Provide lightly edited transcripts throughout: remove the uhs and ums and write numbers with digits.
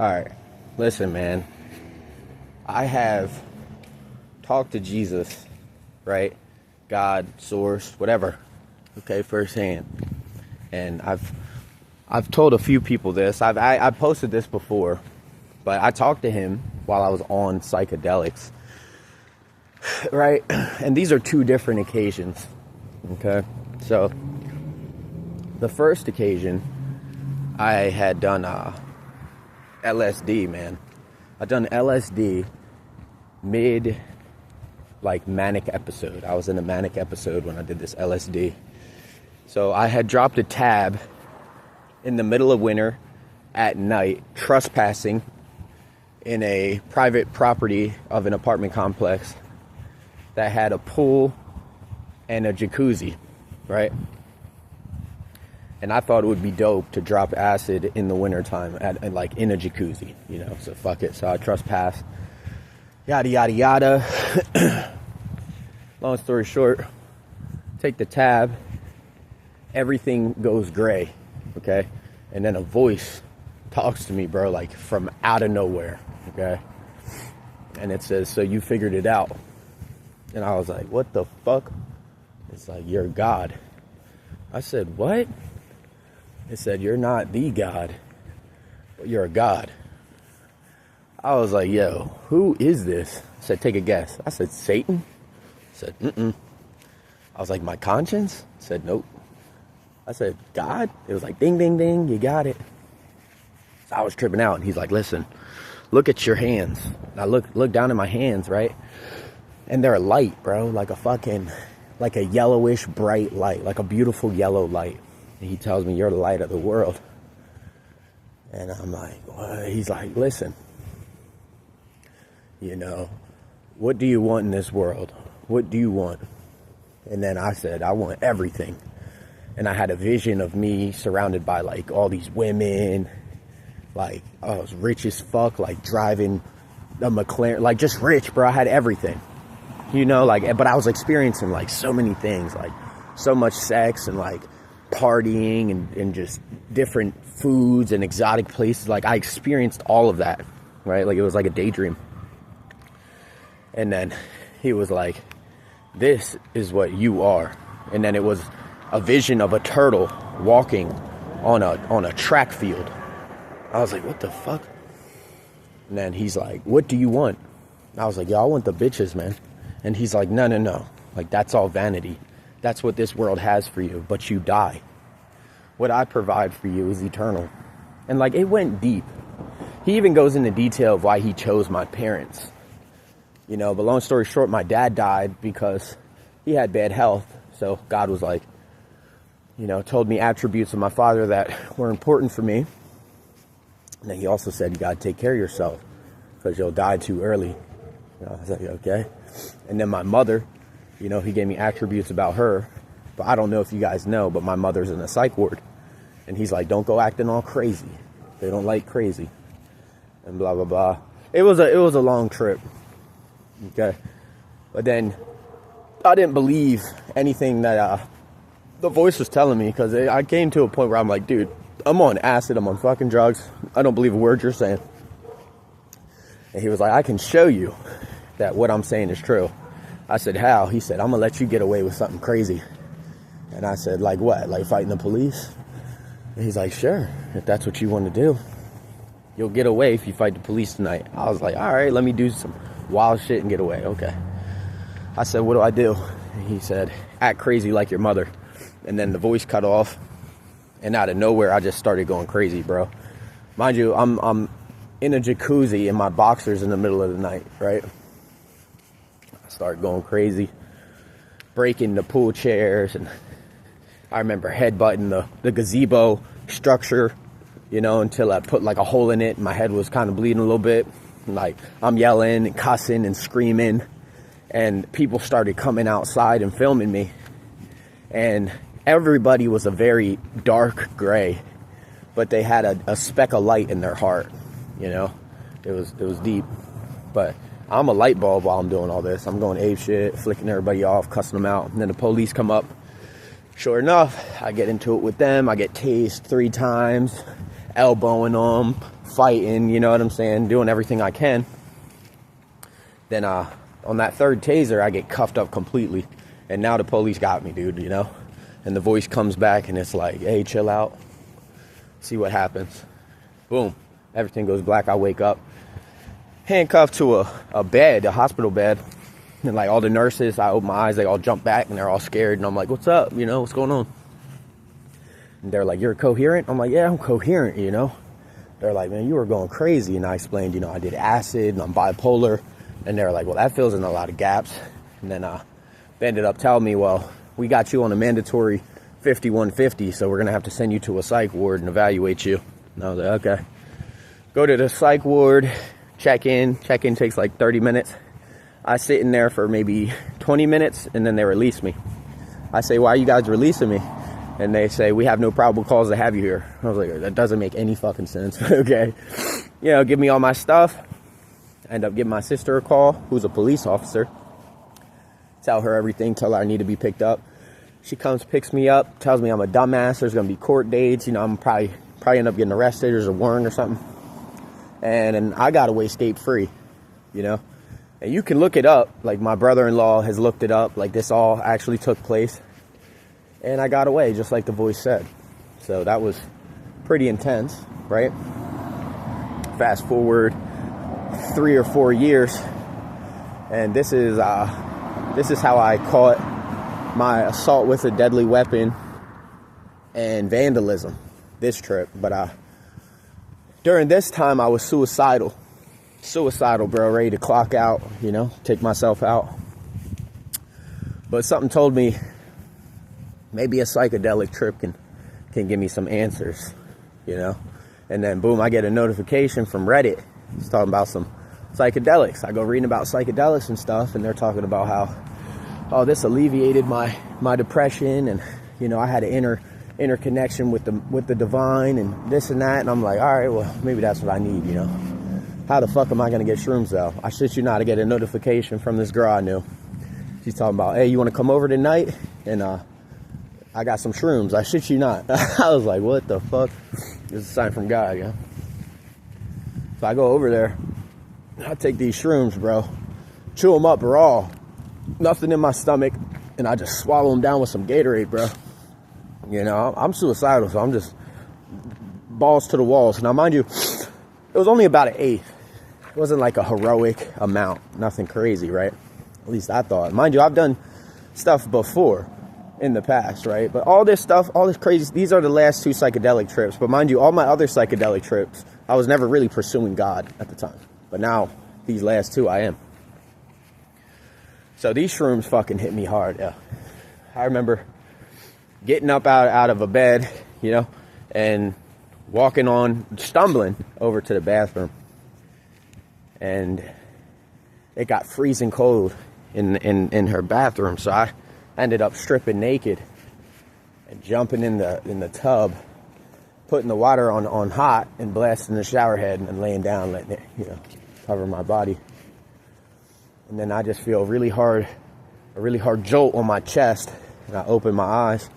Alright, listen, man. I have talked to Jesus, right? God, source, whatever. Okay, firsthand. And I've told a few people this. I posted this before, but I talked to him while I was on psychedelics, right? And these are two different occasions, okay? So, the first occasion, I had done LSD, man. I'd done LSD manic episode. I was in a manic episode when I did this LSD. So I had dropped a tab in the middle of winter at night, trespassing in a private property of an apartment complex that had a pool and a jacuzzi, right? And I thought it would be dope to drop acid in the wintertime in a jacuzzi, so fuck it. So I trespassed, yada, yada, yada. Long story short, take the tab, everything goes gray, okay? And then a voice talks to me, bro, like from out of nowhere, okay? And it says, so you figured it out. And I was like, what the fuck? It's like, you're God. I said, what? It said, you're not the God, but you're a God. I was like, yo, who is this? I said, take a guess. I said, Satan? I said, mm-mm. I was like, my conscience? I said, nope. I said, God? It was like, ding, ding, ding, you got it. So I was tripping out, and he's like, listen, look at your hands. And I look down at my hands, right? And they're a light, bro, like a yellowish bright light, like a beautiful yellow light. And he tells me, you're the light of the world. And I'm like, what? He's like, listen, what do you want in this world? What do you want? And then I said, I want everything. And I had a vision of me surrounded by like all these women, like I was rich as fuck, like driving a McLaren, like just rich, bro. I had everything, but I was experiencing like so many things, like so much sex and like partying and just different foods and exotic places. Like I experienced all of that, right? Like it was like a daydream. And then he was like, this is what you are. And then it was a vision of a turtle walking on a track field. I was like, what the fuck? And then he's like, what do you want? I was like, yo, I want the bitches, man. And he's like, no. Like, that's all vanity. That's what this world has for you, but you die. What I provide for you is eternal. And like, it went deep. He even goes into detail of why he chose my parents. But long story short, my dad died because he had bad health. So God was like, told me attributes of my father that were important for me. And then he also said, you got to take care of yourself because you'll die too early. I was like, okay. And then my mother, he gave me attributes about her. But I don't know if you guys know, but my mother's in a psych ward. And he's like, don't go acting all crazy. They don't like crazy. And blah, blah, blah. It was a long trip. Okay. But then I didn't believe anything that the voice was telling me, because I came to a point where I'm like, dude, I'm on acid. I'm on fucking drugs. I don't believe a word you're saying. And he was like, I can show you that what I'm saying is true. I said, how? He said, I'm going to let you get away with something crazy. And I said, like what? Like fighting the police? And he's like, sure, if that's what you want to do. You'll get away if you fight the police tonight. I was like, all right, let me do some wild shit and get away. Okay. I said, what do I do? And he said, act crazy like your mother. And then the voice cut off. And out of nowhere, I just started going crazy, bro. Mind you, I'm in a jacuzzi in my boxers in the middle of the night, right? I started going crazy, breaking the pool chairs, and I remember headbutting the gazebo structure, until I put like a hole in it, and my head was kind of bleeding a little bit. Like, I'm yelling and cussing and screaming, and people started coming outside and filming me, and everybody was a very dark gray, but they had a speck of light in their heart, it was deep. But I'm a light bulb while I'm doing all this. I'm going ape shit, flicking everybody off, cussing them out, and then the police come up. Sure enough, I get into it with them. I get tased 3 times, elbowing them, fighting, you know what I'm saying, doing everything I can. Then on that third taser, I get cuffed up completely. And now the police got me, dude, you know? And the voice comes back and it's like, hey, chill out. See what happens. Boom. Everything goes black. I wake up. Handcuffed to a bed, a hospital bed. And like all the nurses, I open my eyes, they all jump back and they're all scared. And I'm like, what's up? You know, what's going on? And they're like, you're coherent? I'm like, yeah, I'm coherent, you know? They're like, man, you were going crazy. And I explained, you know, I did acid and I'm bipolar. And they're like, well, that fills in a lot of gaps. And then they ended up telling me, well, we got you on a mandatory 5150, so we're going to have to send you to a psych ward and evaluate you. And I was like, okay. Go to the psych ward, check in. Check-in takes like 30 minutes. I sit in there for maybe 20 minutes, and then they release me. I say, why are you guys releasing me? And they say, we have no probable cause to have you here. I was like, that doesn't make any fucking sense. Okay. You know, give me all my stuff. I end up giving my sister a call, who's a police officer. Tell her everything, tell her I need to be picked up. She comes, picks me up, tells me I'm a dumbass. There's going to be court dates. You know, I'm probably end up getting arrested. There's a warrant or something. And I got away skate-free, you know. And you can look it up. Like, my brother-in-law has looked it up. Like, this all actually took place. And I got away, just like the voice said. So that was pretty intense, right? Fast forward 3 or 4 years. And this is how I caught my assault with a deadly weapon and vandalism this trip. But during this time I was suicidal, bro, ready to clock out, you know, take myself out. But something told me maybe a psychedelic trip can give me some answers, you know. And then boom, I get a notification from Reddit. It's talking about some psychedelics. I go reading about psychedelics and stuff, and they're talking about how, oh, this alleviated my depression, and you know, I had an inner connection with the divine and this and that. And I'm like, all right, well, maybe that's what I need, you know. How the fuck am I gonna get shrooms though? I shit you not, I get a notification from this girl I knew. She's talking about, hey, you want to come over tonight? And I got some shrooms. I shit you not. I was like, what the fuck? This is a sign from God, yeah. So I go over there. I take these shrooms, bro. Chew them up raw. Nothing in my stomach. And I just swallow them down with some Gatorade, bro. You know, I'm suicidal, so I'm just balls to the walls. Now, mind you, it was only about an eighth. It wasn't like a heroic amount. Nothing crazy, right? At least I thought. Mind you, I've done stuff before in the past, right? But all this stuff, all this crazy, these are the last 2 psychedelic trips. But mind you, all my other psychedelic trips, I was never really pursuing God at the time. But now, these last 2, I am. So these shrooms fucking hit me hard, yeah. I remember getting up out of a bed, you know, and stumbling over to the bathroom. And it got freezing cold in her bathroom. So I ended up stripping naked and jumping in the tub, putting the water on hot and blasting the shower head and laying down, letting it, you know, cover my body. And then I just feel a really hard jolt on my chest, and I open my eyes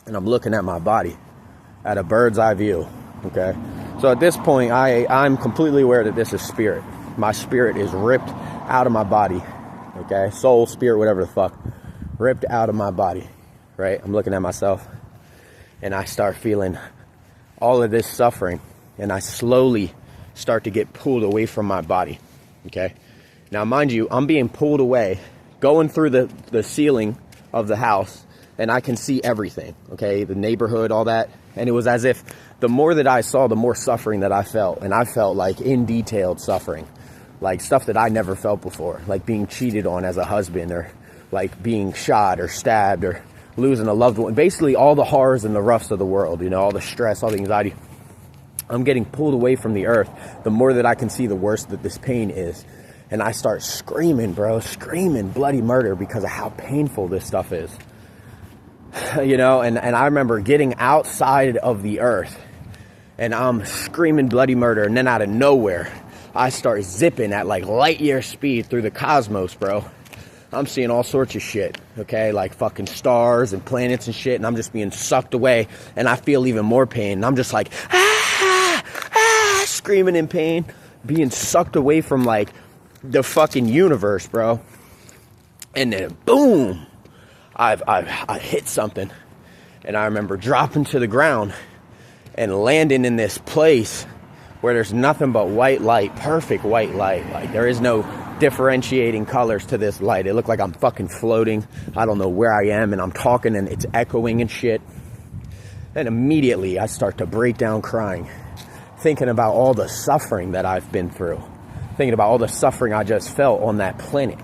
and I'm looking at my body at a bird's eye view. Okay, so at this point I'm completely aware that this is spirit. My spirit is ripped out of my body. Okay, soul, spirit, whatever the fuck, ripped out of my body. Right, I'm looking at myself and I start feeling all of this suffering, and I slowly start to get pulled away from my body. Okay, now mind you, I'm being pulled away, going through the ceiling of the house, and I can see everything, okay, the neighborhood, all that. And it was as if the more that I saw, the more suffering that I felt. And I felt like in detailed suffering, like stuff that I never felt before, like being cheated on as a husband, or like being shot or stabbed or losing a loved one. Basically all the horrors and the roughs of the world, you know, all the stress, all the anxiety. I'm getting pulled away from the earth. The more that I can see, the worse that this pain is. And I start screaming, bro, screaming bloody murder because of how painful this stuff is. You know, and I remember getting outside of the earth and I'm screaming bloody murder. And then out of nowhere, I start zipping at like light year speed through the cosmos, bro. I'm seeing all sorts of shit, okay? Like fucking stars and planets and shit. And I'm just being sucked away. And I feel even more pain. And I'm just like, ah! screaming in pain, being sucked away from like the fucking universe, bro. And then boom, I hit something, and I remember dropping to the ground and landing in this place where there's nothing but white light, perfect white light. Like, there is no differentiating colors to this light. It looked like I'm fucking floating. I don't know where I am, and I'm talking and it's echoing and shit. And immediately I start to break down crying, thinking about all the suffering that I've been through, thinking about all the suffering I just felt on that planet.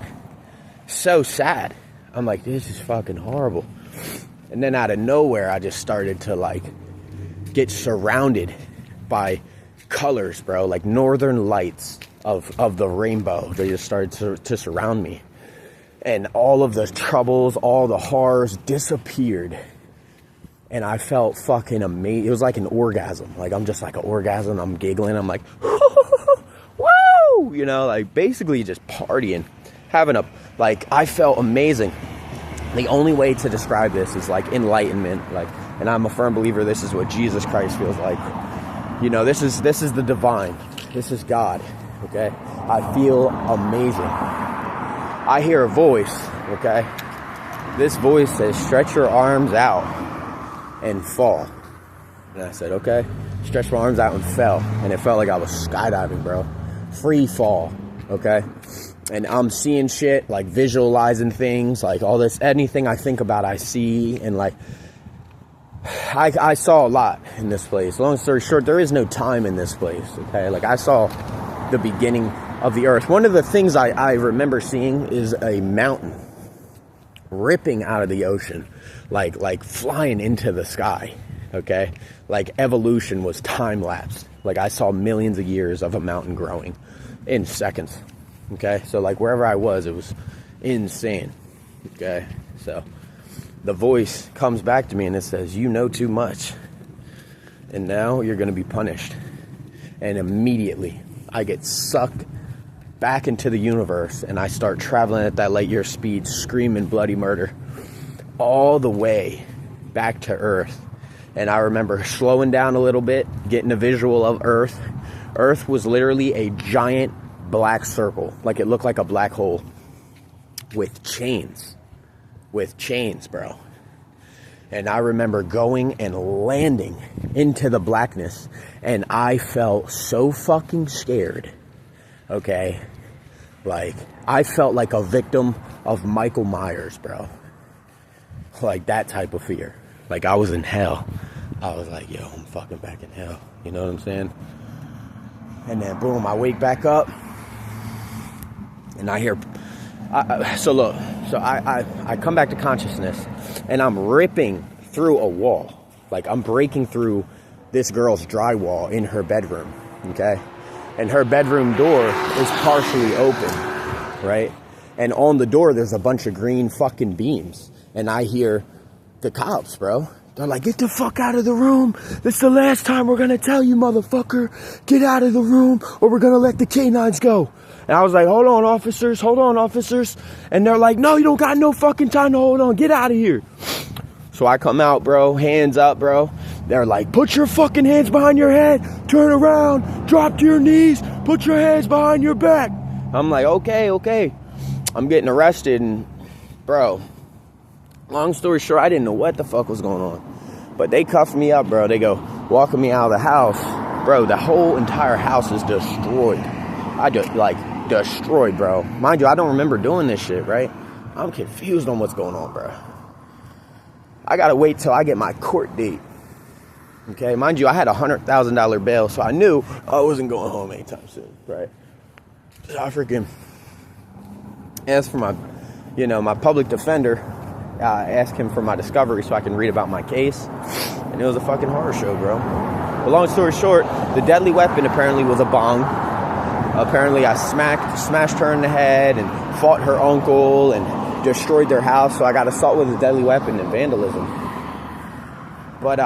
So sad. I'm like, this is fucking horrible. And then out of nowhere, I just started to like get surrounded by colors, bro, like northern lights of the rainbow. They just started to surround me, and all of the troubles, all the horrors disappeared, and I felt fucking amazing. It was like an orgasm. Like, I'm just like an orgasm. I'm giggling. I'm like, woo, you know, like basically just partying, having a, like, I felt amazing. The only way to describe this is like enlightenment, like, and I'm a firm believer this is what Jesus Christ feels like. You know, this is the divine. This is God, okay? I feel amazing. I hear a voice, okay? This voice says, stretch your arms out and fall. And I said, okay. Stretched my arms out and fell. And it felt like I was skydiving, bro. Free fall, okay? And I'm seeing shit, like visualizing things, like all this, anything I think about, I see, and like, I saw a lot in this place. Long story short, there is no time in this place, okay? Like, I saw the beginning of the earth. One of the things I remember seeing is a mountain ripping out of the ocean, like flying into the sky, okay? Like, evolution was time-lapsed. Like, I saw millions of years of a mountain growing in seconds, okay? So, like, wherever I was, it was insane, okay? So the voice comes back to me and it says, you know too much, and now you're going to be punished. And immediately I get sucked back into the universe, and I start traveling at that light year speed, screaming bloody murder all the way back to Earth. And I remember slowing down a little bit, getting a visual of Earth. Earth was literally a giant black circle, like it looked like a black hole with chains. Bro. And I remember going and landing into the blackness, and I felt so fucking scared, okay? Like, I felt like a victim of Michael Myers, bro. Like, that type of fear. Like, I was in hell. I was like, yo, I'm fucking back in hell. You know what I'm saying? And then, boom, I wake back up, and I hear... I come back to consciousness, and I'm ripping through a wall. Like, I'm breaking through this girl's drywall in her bedroom, okay? And her bedroom door is partially open, right? And on the door, there's a bunch of green fucking beams. And I hear the cops, bro. They're like, get the fuck out of the room. This is the last time we're going to tell you, motherfucker. Get out of the room, or we're going to let the canines go. And I was like, hold on, officers. And they're like, no, you don't got no fucking time to hold on. Get out of here. So I come out, bro. Hands up, bro. They're like, put your fucking hands behind your head. Turn around. Drop to your knees. Put your hands behind your back. I'm like, okay. I'm getting arrested. And, bro, long story short, I didn't know what the fuck was going on. But they cuffed me up, bro. They go walking me out of the house. Bro, the whole entire house is destroyed. I just, like, destroyed, bro. Mind you, I don't remember doing this shit, right? I'm confused on what's going on, bro. I gotta wait till I get my court date. Okay, mind you, I had $100,000 bail, so I knew I wasn't going home anytime soon, right? So I freaking asked for my public defender. I asked him for my discovery so I can read about my case, and it was a fucking horror show, bro. But long story short, the deadly weapon apparently was a bong. Apparently I smashed her in the head and fought her uncle and destroyed their house, so I got assault with a deadly weapon and vandalism. But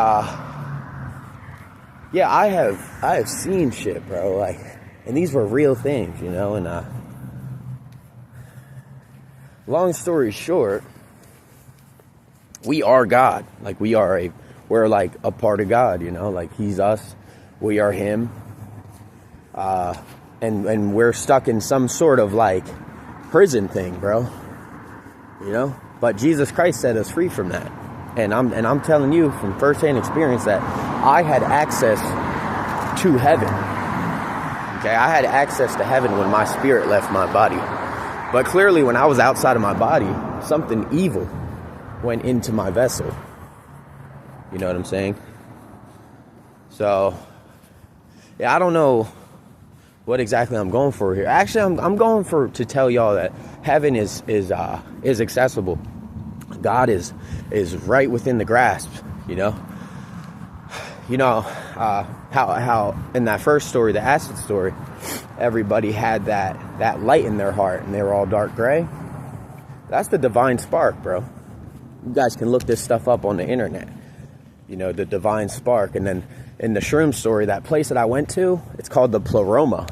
yeah, I have seen shit, bro, like, and these were real things, you know. And long story short, we are God. Like, we're like a part of God, you know, like, he's us, we are him. And we're stuck in some sort of like prison thing, bro. You know? But Jesus Christ set us free from that. And I'm telling you from firsthand experience that I had access to heaven. Okay, I had access to heaven when my spirit left my body. But clearly when I was outside of my body, something evil went into my vessel. You know what I'm saying? So, yeah, I don't know what exactly I'm going for here. Actually, I'm going for to tell y'all that heaven is accessible. God is right within the grasp. You know how in that first story, the acid story, everybody had that light in their heart, and they were all dark gray. That's the divine spark, bro. You guys can look this stuff up on the internet. You know, the divine spark. And then in the shroom story, that place that I went to, it's called the Pleroma.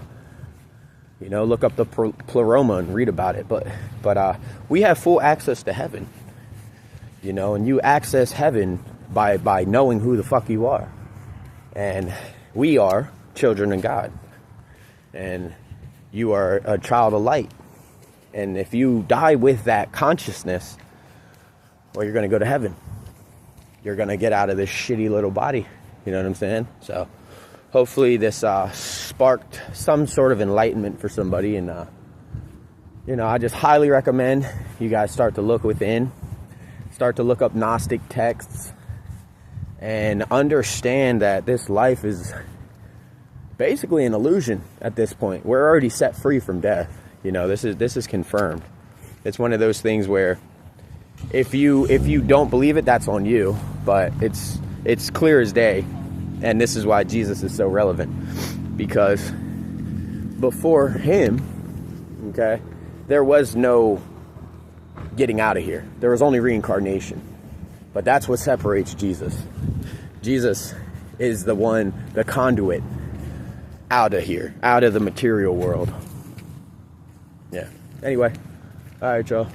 You know, look up the Pleroma and read about it. But we have full access to heaven. You know, and you access heaven by knowing who the fuck you are. And we are children of God. And you are a child of light. And if you die with that consciousness, well, you're going to go to heaven. You're going to get out of this shitty little body. You know what I'm saying? So hopefully this sparked some sort of enlightenment for somebody. And, you know, I just highly recommend you guys start to look within. Start to look up Gnostic texts. And understand that this life is basically an illusion at this point. We're already set free from death. You know, this is confirmed. It's one of those things where if you don't believe it, that's on you. But it's clear as day. And this is why Jesus is so relevant. Because before him, okay, there was no getting out of here. There was only reincarnation. But that's what separates Jesus. Jesus is the conduit out of here, out of the material world. Yeah. Anyway. All right, y'all.